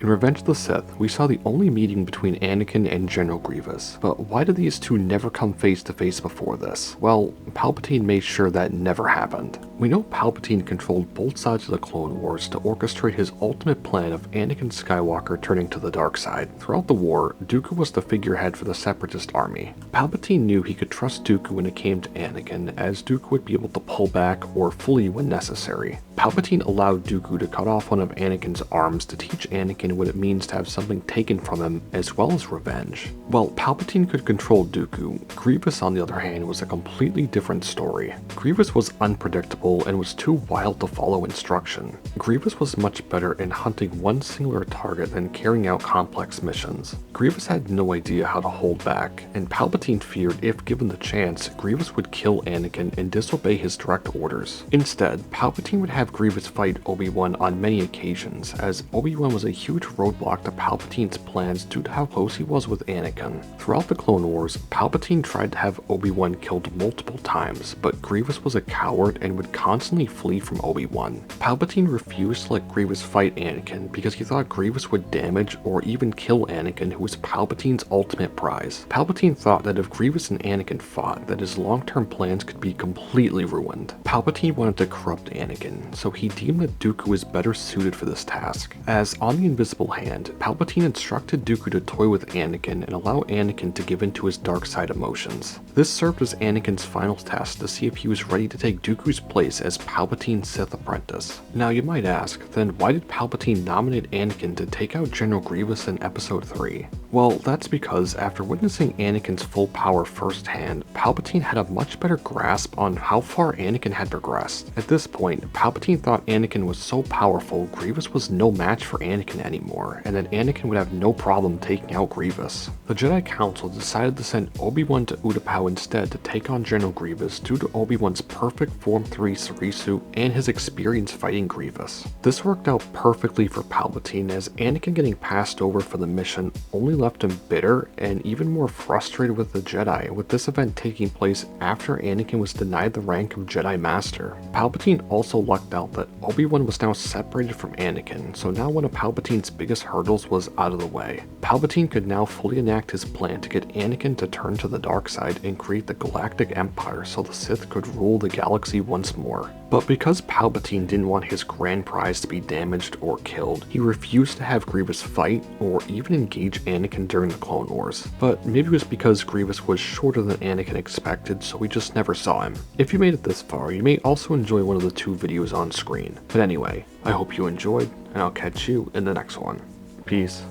In Revenge of the Sith, we saw the only meeting between Anakin and General Grievous, but why did these two never come face to face before this? Well, Palpatine made sure that never happened. We know Palpatine controlled both sides of the Clone Wars to orchestrate his ultimate plan of Anakin Skywalker turning to the dark side. Throughout the war, Dooku was the figurehead for the Separatist army. Palpatine knew he could trust Dooku when it came to Anakin, as Dooku would be able to pull back or flee when necessary. Palpatine allowed Dooku to cut off one of Anakin's arms to teach Anakin what it means to have something taken from him, as well as revenge. While Palpatine could control Dooku, Grievous on the other hand was a completely different story. Grievous was unpredictable and was too wild to follow instruction. Grievous was much better in hunting one singular target than carrying out complex missions. Grievous had no idea how to hold back, and Palpatine feared if given the chance, Grievous would kill Anakin and disobey his direct orders. Instead, Palpatine would have Grievous fight Obi-Wan on many occasions, as Obi-Wan was a huge roadblock to Palpatine's plans due to how close he was with Anakin. Throughout the Clone Wars, Palpatine tried to have Obi-Wan killed multiple times, but Grievous was a coward and would constantly flee from Obi-Wan. Palpatine refused to let Grievous fight Anakin because he thought Grievous would damage or even kill Anakin, who was Palpatine's ultimate prize. Palpatine thought that if Grievous and Anakin fought, that his long-term plans could be completely ruined. Palpatine wanted to corrupt Anakin, so he deemed that Dooku was better suited for this task. As on the invisible hand, Palpatine instructed Dooku to toy with Anakin and allow Anakin to give in to his dark side emotions. This served as Anakin's final test to see if he was ready to take Dooku's place as Palpatine's Sith apprentice. Now you might ask, then why did Palpatine nominate Anakin to take out General Grievous in Episode 3? Well, that's because after witnessing Anakin's full power firsthand, Palpatine had a much better grasp on how far Anakin had progressed. At this point, Palpatine thought Anakin was so powerful, Grievous was no match for Anakin anymore, and that Anakin would have no problem taking out Grievous. The Jedi Council decided to send Obi-Wan to Utapau instead to take on General Grievous due to Obi-Wan's perfect Form 3 Sarisu and his experience fighting Grievous. This worked out perfectly for Palpatine, as Anakin getting passed over for the mission only left him bitter and even more frustrated with the Jedi, with this event taking place after Anakin was denied the rank of Jedi Master. Palpatine also lucked out that Obi-Wan was now separated from Anakin, so now one of Palpatine's biggest hurdles was out of the way. Palpatine could now fully enact his plan to get Anakin to turn to the dark side and create the Galactic Empire so the Sith could rule the galaxy once more. But because Palpatine didn't want his grand prize to be damaged or killed, he refused to have Grievous fight or even engage Anakin during the Clone Wars. But maybe it was because Grievous was shorter than Anakin expected, so we just never saw him. If you made it this far, you may also enjoy one of the two videos on screen. But anyway, I hope you enjoyed, and I'll catch you in the next one. Peace.